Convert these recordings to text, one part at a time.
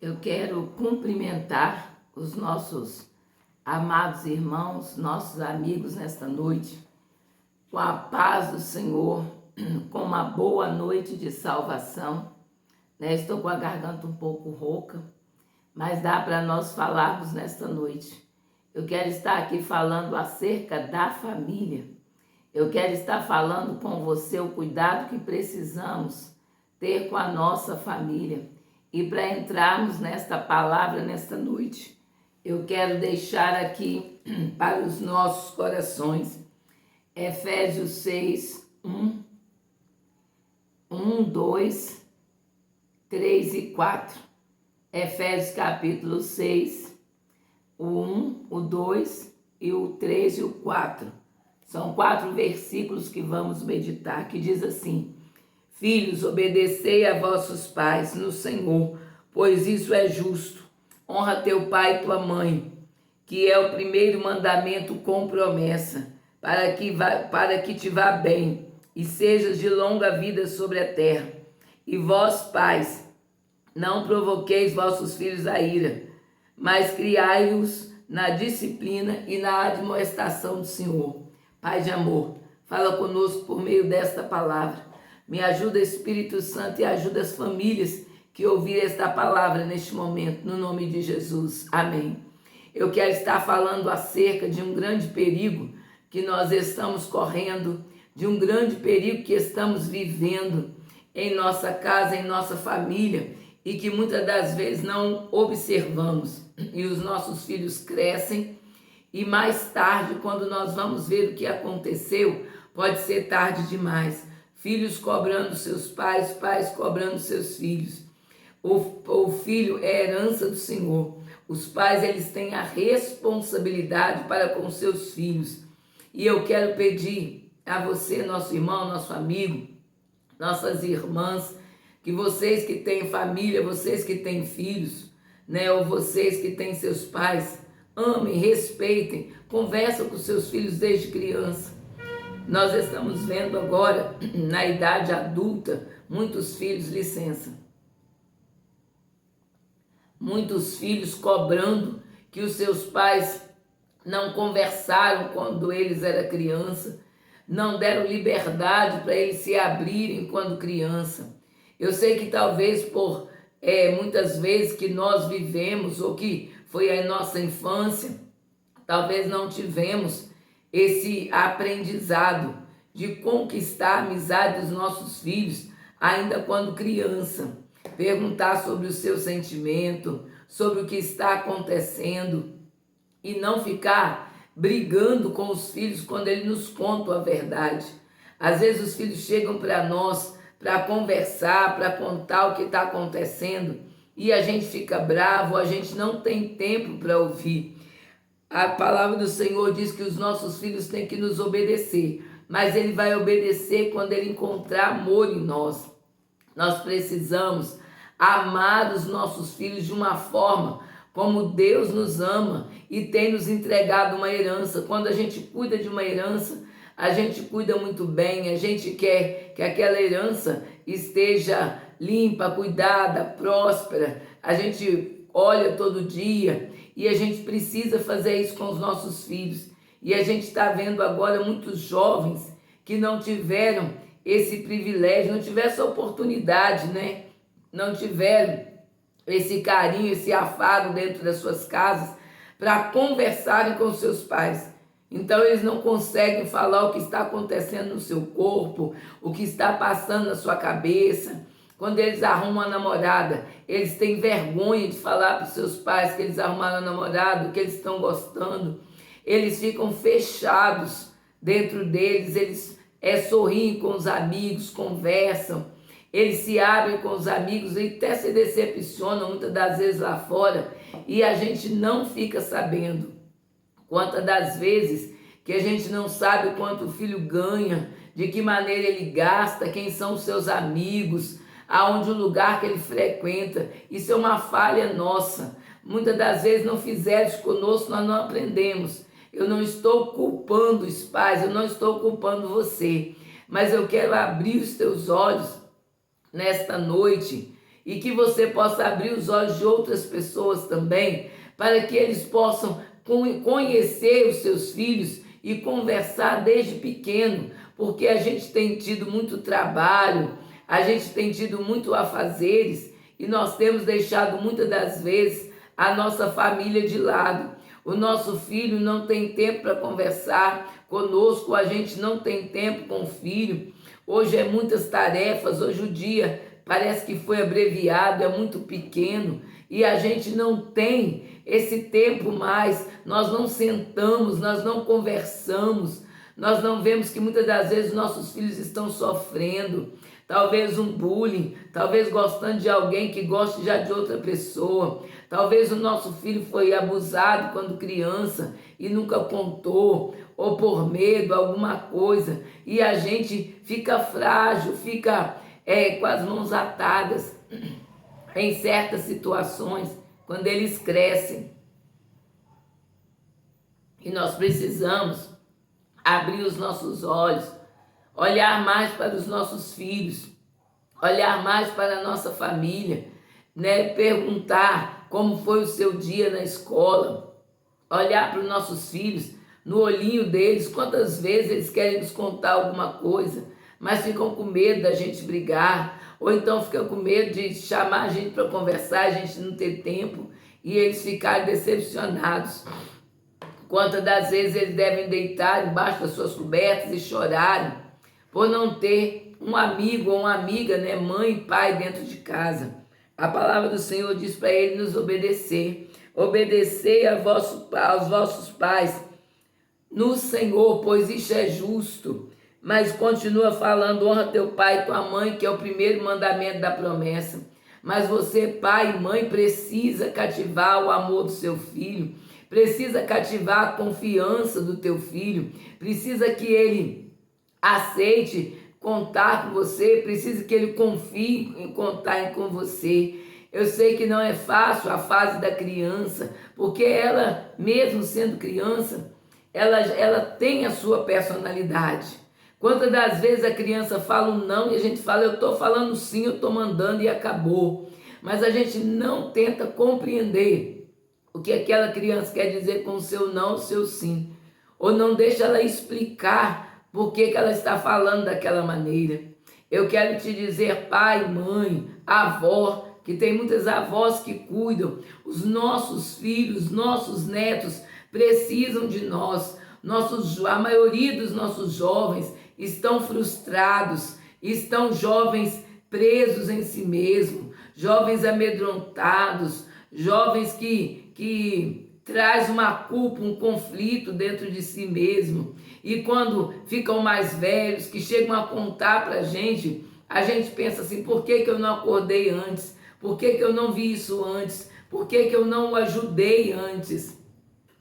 Eu quero cumprimentar os nossos amados irmãos, nossos amigos nesta noite, com a paz do Senhor, com uma boa noite de salvação. Estou com a garganta um pouco rouca, mas dá para nós falarmos nesta noite. Eu quero estar aqui falando acerca da família. Eu quero estar falando com você o cuidado que precisamos ter com a nossa família. E para entrarmos nesta palavra nesta noite, eu quero deixar aqui para os nossos corações Efésios 6, 2, 3 e 4. Efésios capítulo 6, o 1, o 2 e o 3 e o 4. São 4 versículos que vamos meditar, que diz assim: Filhos, obedecei a vossos pais no Senhor, pois isso é justo. Honra teu pai e tua mãe, que é o primeiro mandamento com promessa, para que te vá bem e sejas de longa vida sobre a terra. E vós, pais, não provoqueis vossos filhos a ira, mas criai-os na disciplina e na admoestação do Senhor. Pai de amor, fala conosco por meio desta palavra. Me ajuda, Espírito Santo, e ajuda as famílias que ouvirem esta palavra neste momento, no nome de Jesus. Amém. Eu quero estar falando acerca de um grande perigo que nós estamos correndo, de um grande perigo que estamos vivendo em nossa casa, em nossa família, e que muitas das vezes não observamos. E os nossos filhos crescem, e mais tarde, quando nós vamos ver o que aconteceu, pode ser tarde demais. Filhos cobrando seus pais, pais cobrando seus filhos. O filho é herança do Senhor. Os pais, eles têm a responsabilidade para com seus filhos. E eu quero pedir a você, nosso irmão, nosso amigo, nossas irmãs, que vocês que têm família, vocês que têm filhos, ou vocês que têm seus pais, amem, respeitem, conversam com seus filhos desde criança. Nós estamos vendo agora, na idade adulta, muitos filhos cobrando que os seus pais não conversaram quando eles eram criança, não deram liberdade para eles se abrirem quando criança. Eu sei que talvez por muitas vezes que nós vivemos, ou que foi a nossa infância, talvez não tivemos esse aprendizado de conquistar a amizade dos nossos filhos ainda quando criança. Perguntar sobre o seu sentimento, sobre o que está acontecendo e não ficar brigando com os filhos quando eles nos contam a verdade. Às vezes os filhos chegam para nós para conversar, para contar o que está acontecendo e a gente fica bravo, a gente não tem tempo para ouvir. A palavra do Senhor diz que os nossos filhos têm que nos obedecer, mas ele vai obedecer quando ele encontrar amor em nós. Nós precisamos amar os nossos filhos de uma forma como Deus nos ama e tem nos entregado uma herança. Quando a gente cuida de uma herança, a gente cuida muito bem, a gente quer que aquela herança esteja limpa, cuidada, próspera. A gente olha todo dia. E a gente precisa fazer isso com os nossos filhos. E a gente está vendo agora muitos jovens que não tiveram esse privilégio, não tiveram essa oportunidade, Não tiveram esse carinho, esse afago dentro das suas casas para conversarem com seus pais. Então eles não conseguem falar o que está acontecendo no seu corpo, o que está passando na sua cabeça. Quando eles arrumam a namorada, eles têm vergonha de falar para os seus pais que eles arrumaram a namorada, que eles estão gostando. Eles ficam fechados dentro deles, eles sorriem com os amigos, conversam. Eles se abrem com os amigos e até se decepcionam muitas das vezes lá fora. E a gente não fica sabendo. Quantas das vezes que a gente não sabe quanto o filho ganha, de que maneira ele gasta, quem são os seus amigos, aonde o lugar que ele frequenta. Isso é uma falha nossa. Muitas das vezes não fizeram isso conosco, nós não aprendemos. Eu não estou culpando os pais, eu não estou culpando você, mas eu quero abrir os teus olhos nesta noite e que você possa abrir os olhos de outras pessoas também, para que eles possam conhecer os seus filhos e conversar desde pequeno, porque a gente tem tido muito trabalho, a gente tem tido muito afazeres e nós temos deixado muitas das vezes a nossa família de lado. O nosso filho não tem tempo para conversar conosco, a gente não tem tempo com o filho. Hoje é muitas tarefas, hoje o dia parece que foi abreviado, é muito pequeno e a gente não tem esse tempo mais, nós não sentamos, nós não conversamos, nós não vemos que muitas das vezes nossos filhos estão sofrendo, talvez um bullying, talvez gostando de alguém que goste já de outra pessoa, talvez o nosso filho foi abusado quando criança e nunca contou, ou por medo, alguma coisa, e a gente fica frágil, fica com as mãos atadas em certas situações, quando eles crescem. E nós precisamos abrir os nossos olhos, olhar mais para os nossos filhos, olhar mais para a nossa família, né? Perguntar como foi o seu dia na escola, olhar para os nossos filhos, no olhinho deles, quantas vezes eles querem nos contar alguma coisa, mas ficam com medo da gente brigar, ou então ficam com medo de chamar a gente para conversar, a gente não ter tempo, e eles ficarem decepcionados. Quantas das vezes eles devem deitar debaixo das suas cobertas e chorarem por não ter um amigo ou uma amiga, né, mãe e pai dentro de casa. A palavra do Senhor diz para ele nos obedecer. Obedecei aos vossos pais no Senhor, pois isso é justo. Mas continua falando, honra teu pai e tua mãe, que é o primeiro mandamento da promessa. Mas você, pai e mãe, precisa cativar o amor do seu filho, precisa cativar a confiança do teu filho, precisa que ele aceite contar com você, precisa que ele confie em contar com você. Eu sei que não é fácil a fase da criança, porque ela, mesmo sendo criança, ela tem a sua personalidade. Quantas das vezes a criança fala um não e a gente fala, eu estou falando sim, eu estou mandando e acabou. Mas a gente não tenta compreender o que aquela criança quer dizer com o seu não, o seu sim. Ou não deixa ela explicar por que ela está falando daquela maneira. Eu quero te dizer, pai, mãe, avó, que tem muitas avós que cuidam, os nossos filhos, nossos netos precisam de nós. A maioria dos nossos jovens estão frustrados, estão jovens presos em si mesmos, jovens amedrontados, jovens que traz uma culpa, um conflito dentro de si mesmo. E quando ficam mais velhos, que chegam a contar para a gente pensa assim, por que eu não acordei antes? Por que eu não vi isso antes? Por que eu não o ajudei antes?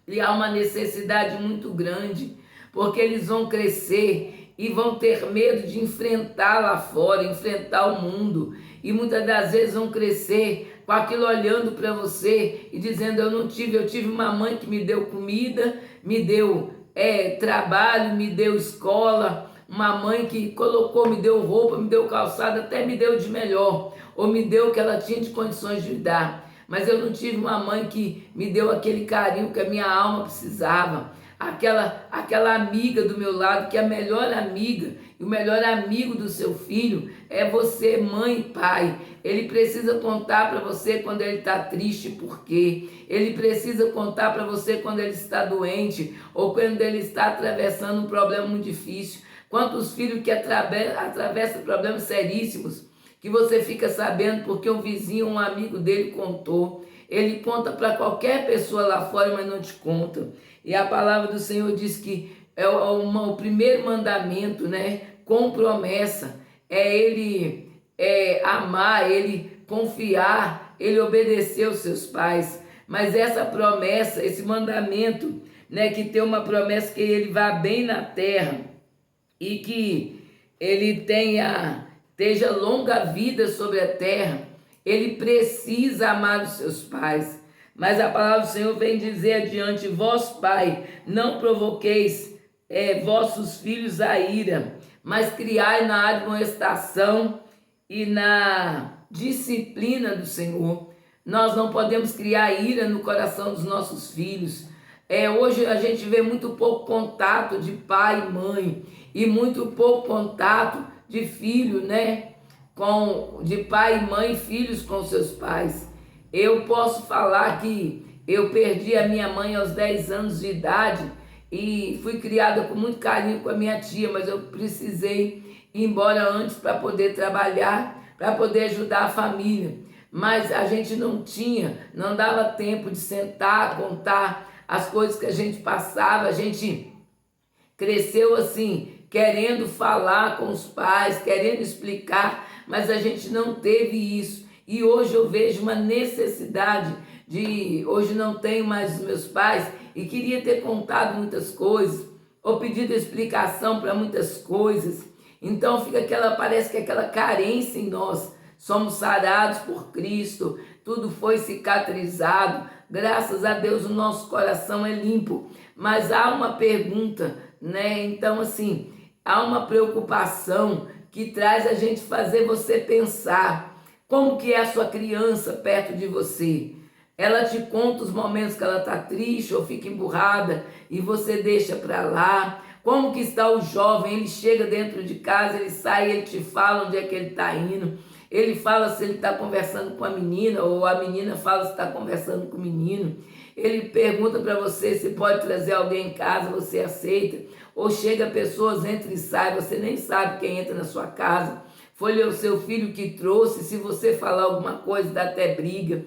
E há uma necessidade muito grande, porque eles vão crescer e vão ter medo de enfrentar lá fora, enfrentar o mundo. E muitas das vezes vão crescer com aquilo olhando para você e dizendo, eu tive uma mãe que me deu comida, me deu trabalho, me deu escola, uma mãe que me deu roupa, me deu calçado, até me deu de melhor, ou me deu o que ela tinha de condições de dar. Mas eu não tive uma mãe que me deu aquele carinho que a minha alma precisava. Aquela amiga do meu lado, que é a melhor amiga e o melhor amigo do seu filho é você, mãe e pai. Ele precisa contar para você quando ele está triste, por quê? Ele precisa contar para você quando ele está doente ou quando ele está atravessando um problema muito difícil. Quantos filhos que atravessam problemas seríssimos, que você fica sabendo porque um vizinho, um amigo dele contou. Ele conta para qualquer pessoa lá fora, mas não te conta. E a palavra do Senhor diz que o primeiro mandamento, né, com promessa, é ele amar, ele confiar, ele obedecer aos seus pais. Mas essa promessa, esse mandamento, né, que tem uma promessa que ele vá bem na terra e que ele esteja longa vida sobre a terra, ele precisa amar os seus pais. Mas a palavra do Senhor vem dizer adiante, vós, pai, não provoqueis vossos filhos a ira, mas criai na admoestação e na disciplina do Senhor. Nós não podemos criar ira no coração dos nossos filhos. Hoje a gente vê muito pouco contato de pai e mãe e muito pouco contato de filho, né? De pai e mãe, filhos com seus pais. Eu posso falar que eu perdi a minha mãe aos 10 anos de idade e fui criada com muito carinho com a minha tia, mas eu precisei ir embora antes para poder trabalhar, para poder ajudar a família. Mas a gente não dava tempo de sentar, contar as coisas que a gente passava. A gente cresceu assim, querendo falar com os pais, querendo explicar, mas a gente não teve isso. E hoje eu vejo uma necessidade hoje não tenho mais os meus pais e queria ter contado muitas coisas, ou pedido explicação para muitas coisas. Então parece que aquela carência em nós. Somos sarados por Cristo, tudo foi cicatrizado, graças a Deus o nosso coração é limpo. Mas há uma pergunta, né? Então assim, há uma preocupação que traz a gente fazer você pensar como que é a sua criança perto de você. Ela te conta os momentos que ela está triste ou fica emburrada e você deixa para lá. Como que está o jovem? Ele chega dentro de casa, ele sai, ele te fala onde é que ele está indo. Ele fala se ele está conversando com a menina, ou a menina fala se está conversando com o menino. Ele pergunta para você se pode trazer alguém em casa, você aceita. Ou chega pessoas, entra e sai, você nem sabe quem entra na sua casa. Foi o seu filho que trouxe, se você falar alguma coisa dá até briga.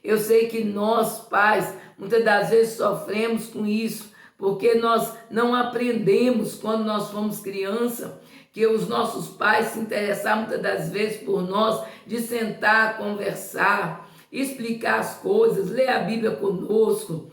Eu sei que nós, pais, muitas das vezes sofremos com isso, porque nós não aprendemos quando nós fomos criança, que os nossos pais se interessaram muitas das vezes por nós, de sentar, conversar, explicar as coisas, ler a Bíblia conosco,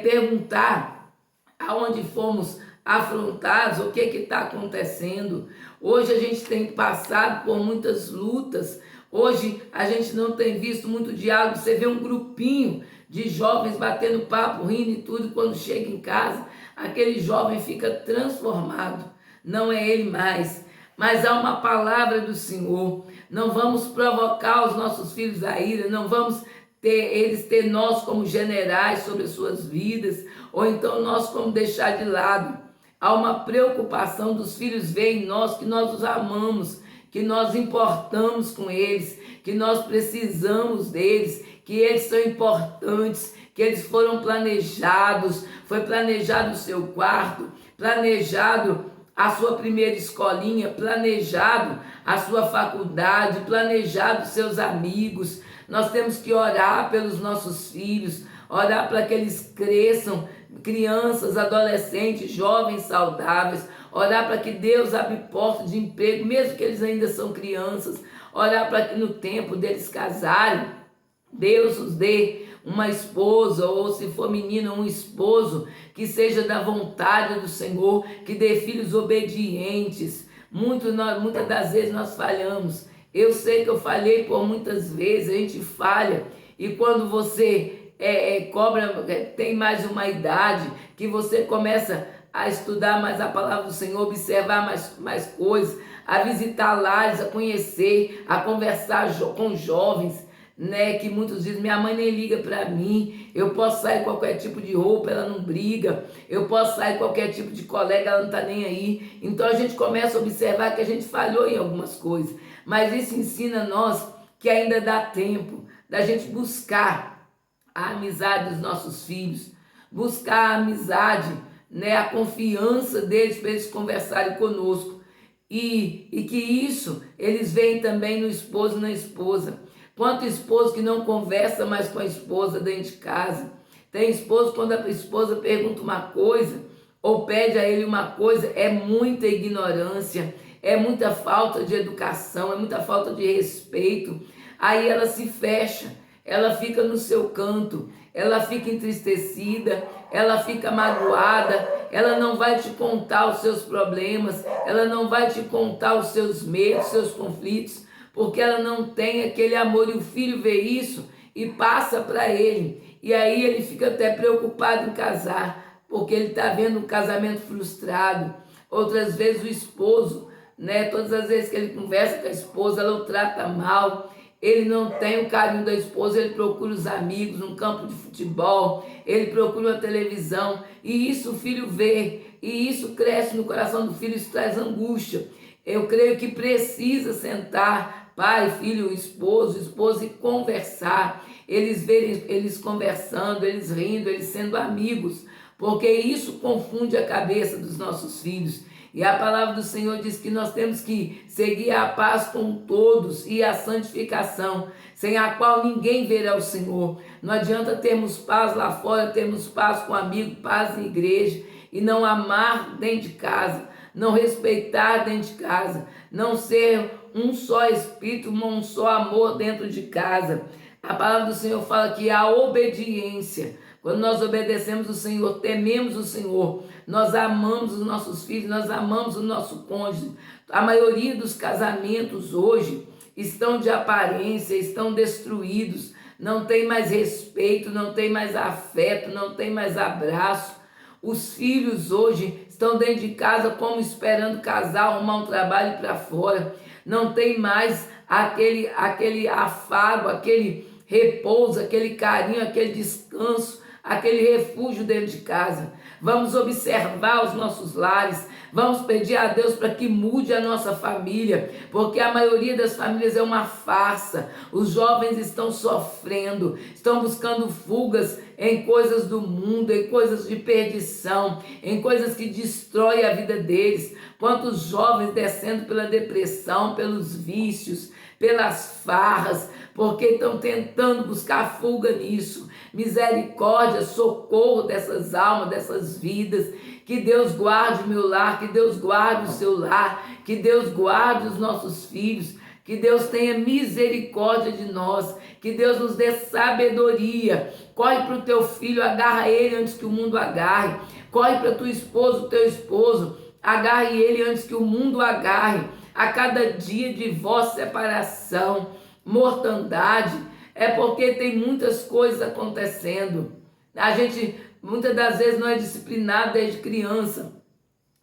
perguntar aonde fomos afrontados, o que está acontecendo. Hoje a gente tem passado por muitas lutas. Hoje a gente não tem visto muito diálogo. Você vê um grupinho de jovens batendo papo, rindo e tudo, quando chega em casa, aquele jovem fica transformado. Não é ele mais, mas há uma palavra do Senhor. Não vamos provocar os nossos filhos à ira, não vamos ter nós como generais sobre as suas vidas, ou então nós como deixar de lado. Há uma preocupação dos filhos ver em nós que nós os amamos, que nós importamos com eles, que nós precisamos deles, que eles são importantes, que eles foram planejados. Foi planejado o seu quarto, planejado a sua primeira escolinha, planejado a sua faculdade, planejado os seus amigos. Nós temos que orar pelos nossos filhos, orar para que eles cresçam, crianças, adolescentes, jovens saudáveis, orar para que Deus abra portas de emprego, mesmo que eles ainda são crianças, orar para que no tempo deles casarem, Deus os dê uma esposa, ou se for menina, um esposo, que seja da vontade do Senhor, que dê filhos obedientes. Muitas das vezes nós falhamos. Eu sei que eu falhei por muitas vezes, a gente falha, e quando você tem mais uma idade, que você começa a estudar mais a palavra do Senhor, observar mais coisas, a visitar lares, a conhecer, a conversar com jovens, né, que muitos dizem, minha mãe nem liga para mim, eu posso sair qualquer tipo de roupa, ela não briga, eu posso sair qualquer tipo de colega, ela não está nem aí. Então a gente começa a observar que a gente falhou em algumas coisas, mas isso ensina a nós que ainda dá tempo da gente buscar a amizade dos nossos filhos, buscar a amizade, né, a confiança deles para eles conversarem conosco, e que isso eles veem também no esposo e na esposa. Quanto esposo que não conversa mais com a esposa dentro de casa. Tem esposo, quando a esposa pergunta uma coisa ou pede a ele uma coisa, é muita ignorância, é muita falta de educação, é muita falta de respeito. Aí ela se fecha, ela fica no seu canto, ela fica entristecida, ela fica magoada, ela não vai te contar os seus problemas, ela não vai te contar os seus medos, seus conflitos, porque ela não tem aquele amor, e o filho vê isso e passa para ele, e aí ele fica até preocupado em casar, porque ele está vendo um casamento frustrado. Outras vezes o esposo, né, todas as vezes que ele conversa com a esposa, ela o trata mal, ele não tem o carinho da esposa, ele procura os amigos, um campo de futebol, ele procura uma televisão, e isso o filho vê, e isso cresce no coração do filho, isso traz angústia. Eu creio que precisa sentar, pai, filho, esposo, esposa, e conversar, eles verem eles conversando, eles rindo, eles sendo amigos, porque isso confunde a cabeça dos nossos filhos. E a palavra do Senhor diz que nós temos que seguir a paz com todos e a santificação, sem a qual ninguém verá o Senhor. Não adianta termos paz lá fora, termos paz com amigo, paz em igreja, e não amar dentro de casa, não respeitar dentro de casa, não ser um só espírito, um só amor dentro de casa. A palavra do Senhor fala que a obediência, quando nós obedecemos o Senhor, tememos o Senhor, nós amamos os nossos filhos, nós amamos o nosso cônjuge. A maioria dos casamentos hoje estão de aparência, estão destruídos, não tem mais respeito, não tem mais afeto, não tem mais abraço. Os filhos hoje estão dentro de casa como esperando casar, arrumar um trabalho para fora. Não tem mais aquele afago, aquele repouso, aquele carinho, aquele descanso, aquele refúgio dentro de casa. Vamos observar os nossos lares, vamos pedir a Deus para que mude a nossa família, porque a maioria das famílias é uma farsa. Os jovens estão sofrendo, estão buscando fugas em coisas do mundo, em coisas de perdição, em coisas que destroem a vida deles. Quantos jovens descendo pela depressão, pelos vícios, pelas farras, porque estão tentando buscar fuga nisso. Misericórdia, socorro dessas almas, dessas vidas. Que Deus guarde o meu lar, que Deus guarde o seu lar, que Deus guarde os nossos filhos, que Deus tenha misericórdia de nós, que Deus nos dê sabedoria. Corre para o teu filho, agarra ele antes que o mundo agarre. Corre para tua esposa, o teu esposo, agarre ele antes que o mundo agarre. A cada dia divórcio, separação, mortandade, é porque tem muitas coisas acontecendo. A gente muitas das vezes não é disciplinado desde criança,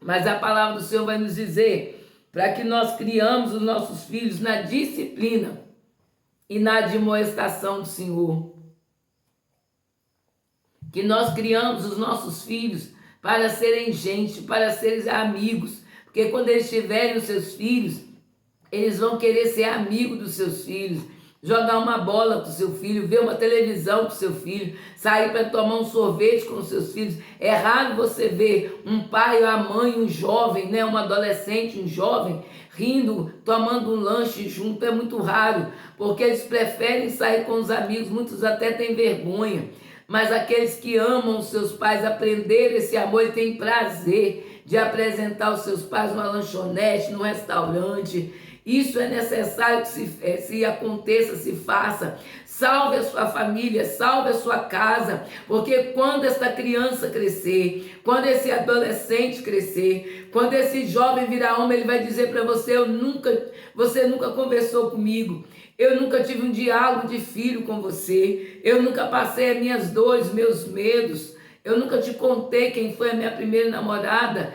mas a palavra do Senhor vai nos dizer para que nós criamos os nossos filhos na disciplina e na admoestação do Senhor. Que nós criamos os nossos filhos para serem gente, para serem amigos, porque quando eles tiverem os seus filhos, eles vão querer ser amigo dos seus filhos, jogar uma bola com o seu filho, ver uma televisão com o seu filho, sair para tomar um sorvete com os seus filhos. É raro você ver um pai ou a mãe, um jovem, né, um adolescente, um jovem, rindo, tomando um lanche junto. É muito raro, porque eles preferem sair com os amigos, muitos até têm vergonha. Mas aqueles que amam os seus pais, aprenderam esse amor e têm prazer de apresentar os seus pais numa lanchonete, num restaurante. Isso é necessário que se aconteça, se faça. Salve a sua família, salve a sua casa, porque quando essa criança crescer, quando esse adolescente crescer, quando esse jovem virar homem, ele vai dizer para você: você nunca conversou comigo, eu nunca tive um diálogo de filho com você, eu nunca passei as minhas dores, meus medos. Eu nunca te contei quem foi a minha primeira namorada,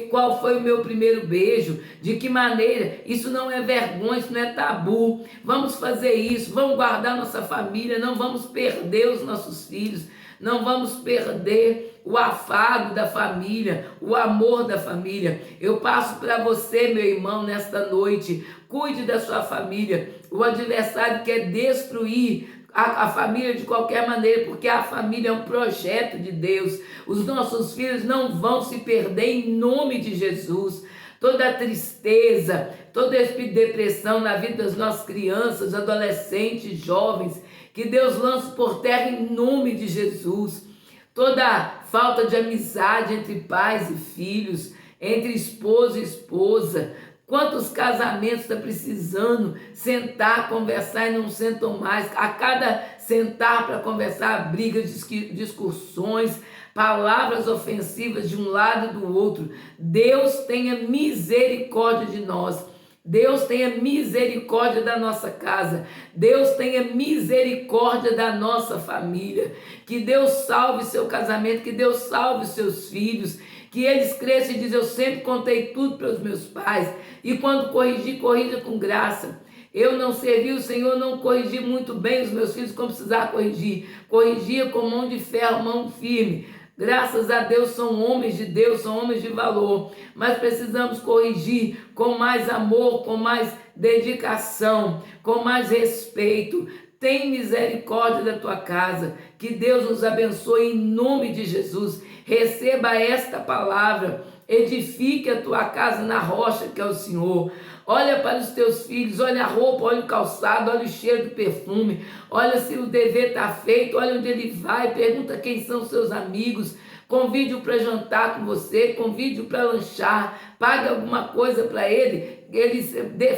qual foi o meu primeiro beijo, de que maneira. Isso não é vergonha, isso não é tabu. Vamos fazer isso, vamos guardar nossa família, não vamos perder os nossos filhos, não vamos perder o afago da família, o amor da família. Eu passo para você, meu irmão, nesta noite: cuide da sua família. O adversário quer destruir a família de qualquer maneira, porque a família é um projeto de Deus. Os nossos filhos não vão se perder em nome de Jesus. Toda a tristeza, toda a depressão na vida das nossas crianças, adolescentes, jovens, que Deus lance por terra em nome de Jesus. Toda falta de amizade entre pais e filhos, entre esposo e esposa. Quantos casamentos estão precisando sentar, conversar e não sentam mais? A cada sentar para conversar, brigas, discussões, palavras ofensivas de um lado e do outro. Deus tenha misericórdia de nós. Deus tenha misericórdia da nossa casa. Deus tenha misericórdia da nossa família. Que Deus salve seu casamento, que Deus salve seus filhos. Que eles cresçam e dizem: eu sempre contei tudo para os meus pais. E quando corrigir, corrija com graça. Eu não servi o Senhor, não corrigi muito bem os meus filhos como precisava corrigir. Corrigia com mão de ferro, mão firme. Graças a Deus são homens de Deus, são homens de valor. Mas precisamos corrigir com mais amor, com mais dedicação, com mais respeito. Tem misericórdia da tua casa. Que Deus nos abençoe em nome de Jesus. Receba esta palavra. Edifique a tua casa na rocha que é o Senhor. Olha para os teus filhos, olha a roupa, olha o calçado, olha o cheiro do perfume, olha se o dever está feito, olha onde ele vai, pergunta quem são seus amigos, convide-o para jantar com você, convide-o para lanchar, pague alguma coisa para ele,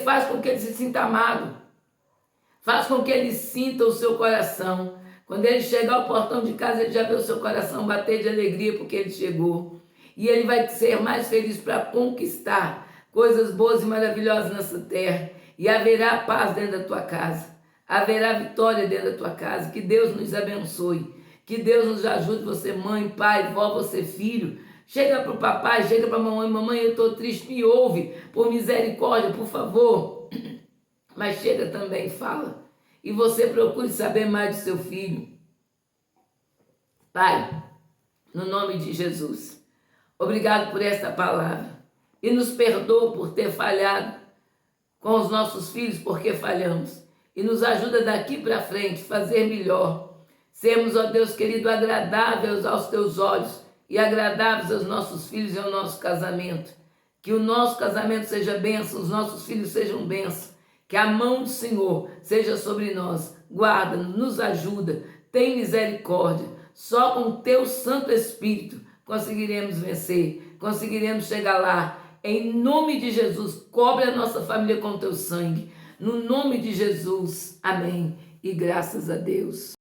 faz com que ele se sinta amado, faz com que ele sinta o seu coração. Quando ele chegar ao portão de casa, ele já vê o seu coração bater de alegria porque ele chegou. E ele vai ser mais feliz para conquistar coisas boas e maravilhosas nessa terra. E haverá paz dentro da tua casa. Haverá vitória dentro da tua casa. Que Deus nos abençoe. Que Deus nos ajude, você mãe, pai, vó, você filho. Chega para o papai, chega para a mamãe. Mamãe, eu estou triste, me ouve. Por misericórdia, por favor. Mas chega também, fala. E você procure saber mais do seu filho. Pai, no nome de Jesus, obrigado por esta palavra. E nos perdoa por ter falhado com os nossos filhos, porque falhamos. E nos ajuda daqui para frente a fazer melhor. Sermos, ó Deus querido, agradáveis aos teus olhos e agradáveis aos nossos filhos e ao nosso casamento. Que o nosso casamento seja bênção, os nossos filhos sejam bênção. Que a mão do Senhor seja sobre nós. Guarda-nos, nos ajuda, tem misericórdia. Só com o teu Santo Espírito conseguiremos vencer, conseguiremos chegar lá. Em nome de Jesus, cobre a nossa família com o teu sangue. No nome de Jesus, amém. E graças a Deus.